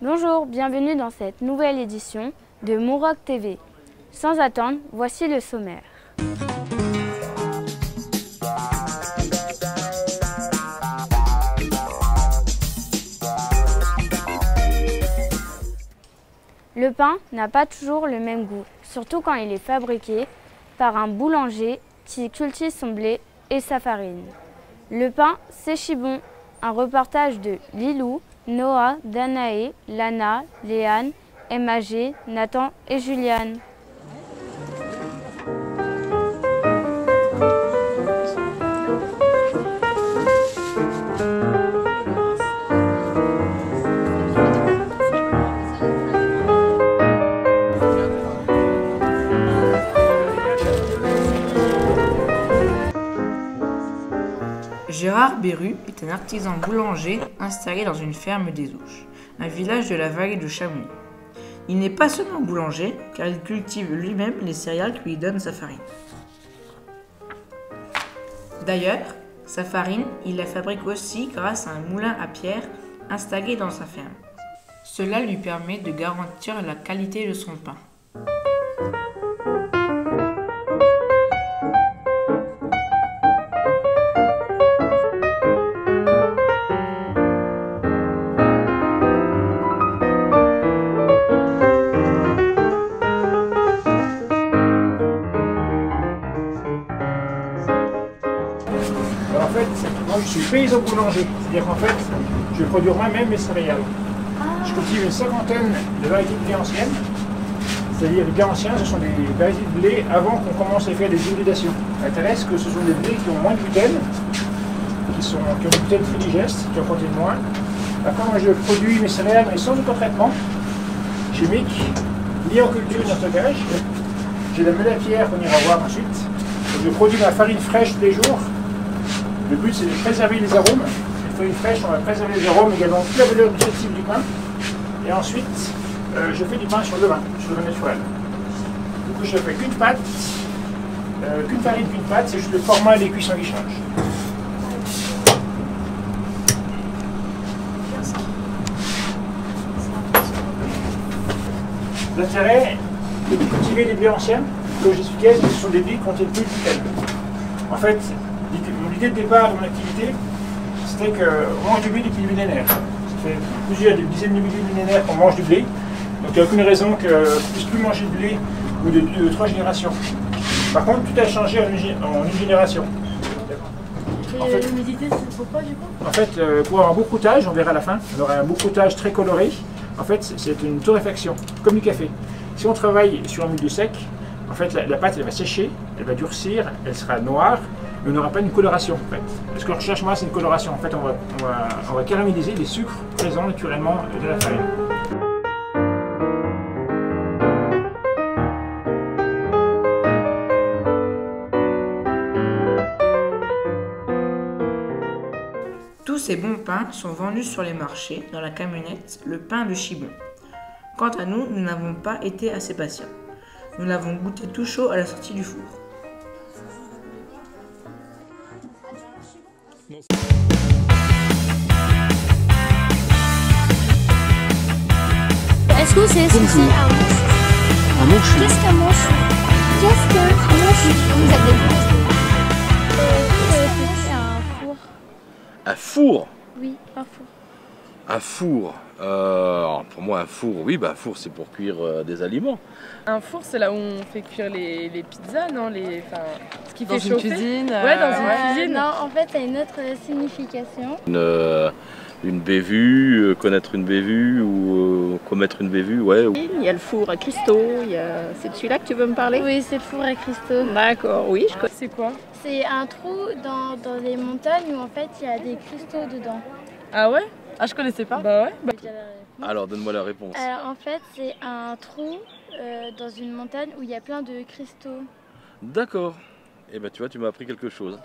Bonjour, bienvenue dans cette nouvelle édition de Mouroc TV. Sans attendre, voici le sommaire. Le pain n'a pas toujours le même goût, surtout quand il est fabriqué par un boulanger qui cultive son blé et sa farine. Le pain, c'est Chibon, un reportage de Lilou, Noah, Danae, Lana, Léane, MAG, Nathan et Juliane. Gérard Berru est un artisan boulanger installé dans une ferme des Ouches, un village de la vallée de Chamonix. Il n'est pas seulement boulanger, car il cultive lui-même les céréales qui lui donnent sa farine. D'ailleurs, sa farine, il la fabrique aussi grâce à un moulin à pierre installé dans sa ferme. Cela lui permet de garantir la qualité de son pain. En fait, moi je suis paysan boulanger, c'est-à-dire qu'en fait, je produis moi-même mes céréales. Je cultive une cinquantaine de variétés de blé anciennes, c'est-à-dire les blés anciens, ce sont des variétés de blé avant qu'on commence à faire des hybridations. Intéresse que ce sont des blés qui ont moins de gluten, qui ont du gluten très digeste, qui en contiennent moins. Après, moi je produis mes céréales mais sans aucun traitement chimique, ni en culture ni en stockage. J'ai la meule à pierre qu'on ira voir ensuite. Je produis ma farine fraîche tous les jours. Le but, c'est de préserver les arômes. Les feuilles fraîches, on va préserver les arômes, également toute la valeur nutritive du pain. Et ensuite, je fais du pain sur le vin naturel. Du coup, je fais qu'une pâte, qu'une farine, qu'une pâte, c'est juste le format et les cuissons qui changent. L'intérêt de cultiver des blés anciens, comme j'expliquais, ce sont des blés qui contiennent plus de gluten. En fait, l'idée de départ de mon activité, c'était qu'on mange du blé depuis des millénaires. Ça fait des dizaines de milliers de millénaires qu'on mange du blé. Donc il n'y a aucune raison qu'on ne puisse plus manger de blé ou de 3 générations. Par contre, tout a changé en une génération. Et l'humidité, c'est pourquoi du coup? En fait, pour avoir un beau croûtage, on verra à la fin, on aura un beau croûtage très coloré. En fait, c'est une torréfaction, comme du café. Si on travaille sur un milieu sec, en fait, la pâte elle va sécher, elle va durcir, elle sera noire, mais on n'aura pas une coloration en fait. Ce que je recherche moi, c'est une coloration. En fait, on va caraméliser les sucres présents naturellement de la farine. Tous ces bons pains sont vendus sur les marchés, dans la camionnette, le pain de Chibon. Quant à nous, nous n'avons pas été assez patients. Nous l'avons goûté tout chaud à la sortie du four. Est-ce que c'est ceci Un mouche. Qu'est-ce qu'un mouche? Qu'est-ce qu'un mouche? Vous êtes des C'est un four. Un four. Oui, un four. Un four. Alors, pour moi, un four, oui, bah, un four, c'est pour cuire des aliments. Un four, c'est là où on fait cuire les pizzas, non? Ce qui Dans fait une chauffer. cuisine. Ouais, dans une cuisine. Non, en fait, ça a une autre signification. Une bévue, connaître une bévue ou commettre une bévue, ouais. Il y a le four à cristaux, c'est de celui-là que tu veux me parler? Oui, c'est le four à cristaux. D'accord, oui, je connais. C'est quoi? C'est un trou dans les montagnes où en fait il y a des cristaux dedans. Ah ouais? Ah, je connaissais pas. Bah ouais. Alors, donne-moi la réponse. En fait, c'est un trou dans une montagne où il y a plein de cristaux. D'accord. Et ben, tu vois, tu m'as appris quelque chose.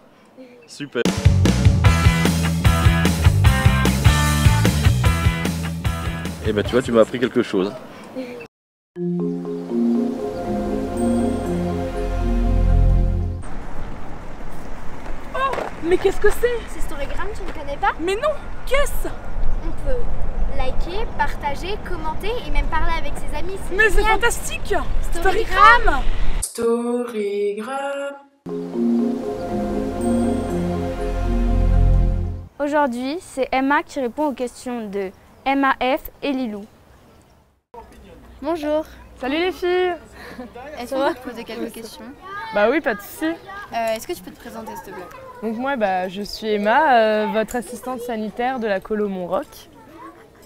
Super. Et ben, tu vois, tu m'as appris quelque chose. Mais qu'est-ce que c'est? C'est Storygram, tu ne connais pas? Mais non! Qu'est-ce? On peut liker, partager, commenter et même parler avec ses amis. Mais c'est fantastique! Storygram! Storygram. Aujourd'hui, c'est Emma qui répond aux questions de MAF et Lilou. Bonjour. Salut les filles! Est-ce qu'on peut te poser quelques questions? Bah oui, pas de soucis. Est-ce que tu peux te présenter s'il te plaît? Donc moi, je suis Emma, votre assistante sanitaire de la colo Montroc.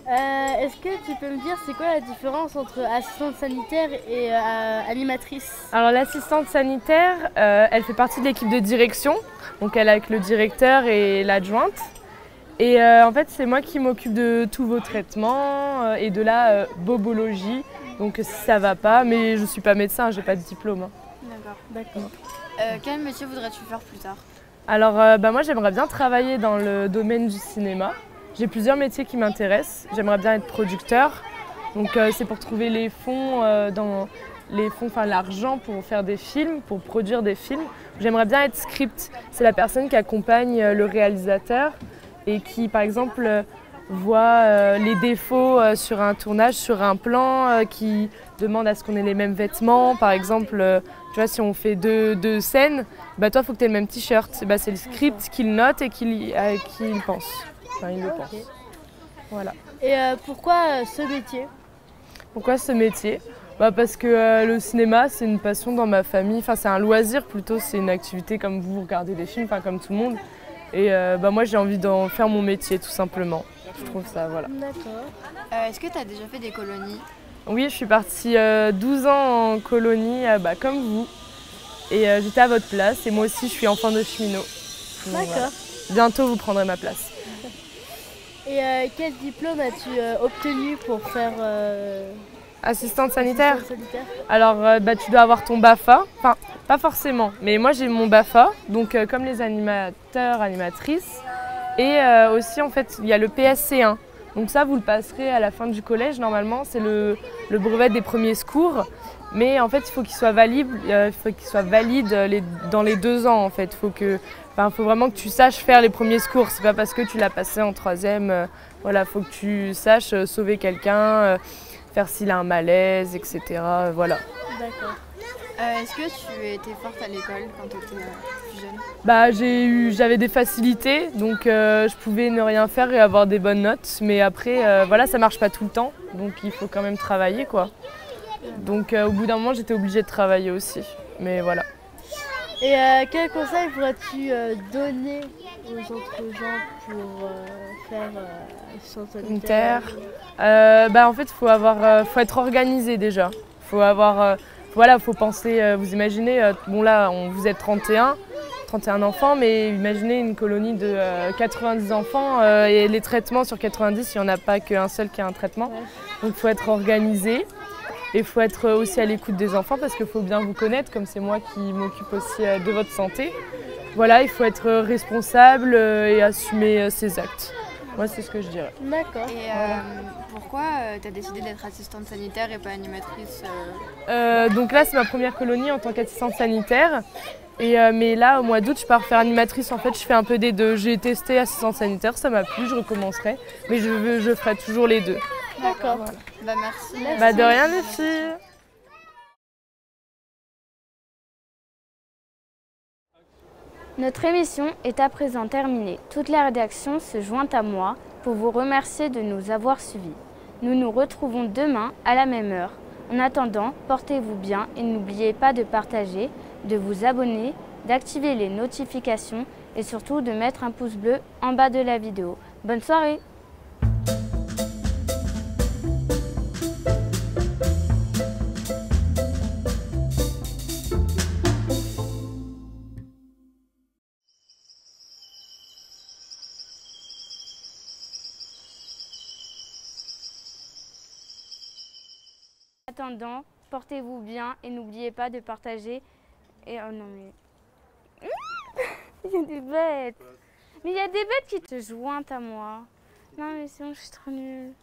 Est-ce que tu peux me dire c'est quoi la différence entre assistante sanitaire et animatrice? Alors l'assistante sanitaire, elle fait partie de l'équipe de direction, donc elle est avec le directeur et l'adjointe. Et en fait, c'est moi qui m'occupe de tous vos traitements et de la bobologie. Donc si ça va pas, mais je suis pas médecin, j'ai pas de diplôme. D'accord. Quel métier voudrais-tu faire plus tard? Alors moi j'aimerais bien travailler dans le domaine du cinéma. J'ai plusieurs métiers qui m'intéressent. J'aimerais bien être producteur. Donc c'est pour trouver les fonds, l'argent pour faire des films, pour produire des films. J'aimerais bien être script. C'est la personne qui accompagne le réalisateur et qui par exemple voit les défauts sur un tournage, sur un plan, qui demande à ce qu'on ait les mêmes vêtements. Par exemple, tu vois, si on fait deux scènes, toi, il faut que tu aies le même t-shirt. C'est le script qu'il note et qu'il pense. Enfin, il le pense. Voilà. Et pourquoi ce métier? Pourquoi ce métier? Parce que le cinéma, c'est une passion dans ma famille. Enfin, c'est un loisir plutôt, c'est une activité comme vous regardez des films, comme tout le monde. Et moi, j'ai envie d'en faire mon métier, tout simplement. Je trouve ça, voilà. D'accord. Est-ce que tu as déjà fait des colonies? Oui, je suis partie 12 ans en colonie, comme vous. Et j'étais à votre place. Et moi aussi, je suis enfant de cheminot. D'accord. Voilà. Bientôt, vous prendrez ma place. Et quel diplôme as-tu obtenu pour faire assistante sanitaire? Alors, tu dois avoir ton BAFA. Enfin, pas forcément, mais moi j'ai mon BAFA, donc comme les animateurs, animatrices. Et aussi, en fait, il y a le PSC1. Donc ça, vous le passerez à la fin du collège, normalement. C'est le brevet des premiers secours. Mais en fait, il faut qu'il soit valide, dans les 2 ans, en fait. Il faut vraiment que tu saches faire les premiers secours. C'est pas parce que tu l'as passé en 3e. Voilà, il faut que tu saches sauver quelqu'un, faire s'il a un malaise, etc. Voilà. D'accord. Est-ce que tu étais forte à l'école quand tu étais plus jeune? J'avais des facilités, donc je pouvais ne rien faire et avoir des bonnes notes. Mais après, ça marche pas tout le temps, donc il faut quand même travailler, quoi. Donc au bout d'un moment, j'étais obligée de travailler aussi. Mais voilà. Et quel conseil pourrais-tu donner aux autres gens pour faire assistante sanitaire? En fait, faut être organisé déjà. Faut penser, vous imaginez, vous êtes 31 enfants, mais imaginez une colonie de 90 enfants et les traitements sur 90, il n'y en a pas qu'un seul qui a un traitement. Ouais. Donc il faut être organisé et il faut être aussi à l'écoute des enfants parce qu'il faut bien vous connaître, comme c'est moi qui m'occupe aussi de votre santé. Voilà, il faut être responsable et assumer ses actes. Moi, c'est ce que je dirais. D'accord. Et pourquoi tu as décidé d'être assistante sanitaire et pas animatrice? Donc là, c'est ma première colonie en tant qu'assistante sanitaire. Mais là, au mois d'août, je pars faire animatrice. En fait, je fais un peu des deux. J'ai testé assistante sanitaire, ça m'a plu, je recommencerai. Mais je ferai toujours les deux. D'accord. Voilà. Merci. De rien, les filles. Notre émission est à présent terminée. Toute la rédaction se joint à moi pour vous remercier de nous avoir suivis. Nous nous retrouvons demain à la même heure. En attendant, portez-vous bien et n'oubliez pas de partager, de vous abonner, d'activer les notifications et surtout de mettre un pouce bleu en bas de la vidéo. Bonne soirée! En attendant, portez-vous bien et n'oubliez pas de partager. Et oh non mais... Il y a des bêtes. Mais il y a des bêtes qui te joignent à moi. Non mais sinon je suis trop nulle.